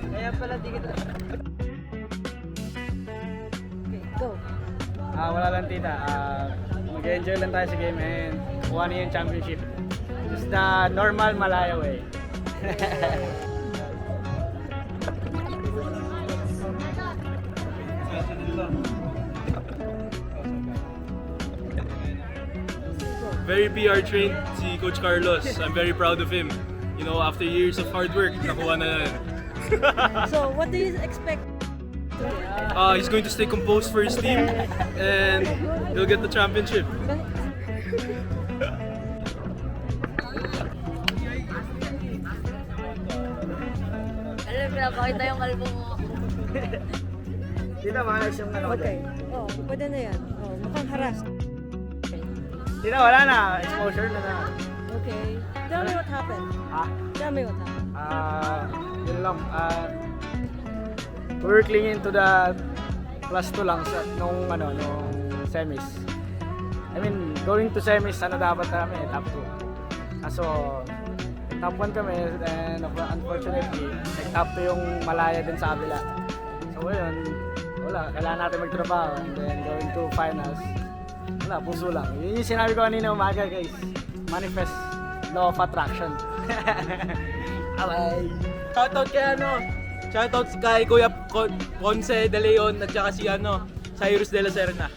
Kaya pala di kita. Okay, go. Wala lang tita. Mag-enjoy lang tayo sa game and kuha niyo yung championship. Just the normal Malaya way. Very PR trained si Coach Carlos. I'm very proud of him. You know, after years of hard work, nakuha na yan. So, what do you expect? He's going to stay composed for his team and he'll get the championship. Alam mo, pinapakita yung kalbo mo. Tita, maayos yung ano ko Okay. dyan. Oh, pwede na yan. Oh, mukhang haras. Tita, wala na. Exposure na na. Okay. Tell me what happened. Tell me what happened. Yun lang. We're clinging to the +2 lang sa nung semis. I mean, going to semis, dapat namin, top 2. Kaso, top 1 kami, and unfortunately, top 2 yung Malaya din sa kabila. So yun, wala, kailangan natin magtrabaho, and then going to finals, wala, puso lang. Yun yung sinabi ko kanina umaga, guys. Manifest, law of attraction. Bye! Shoutout kay Shoutout kay Kuya Ponce De Leon at saka si Cyrus De La Serna.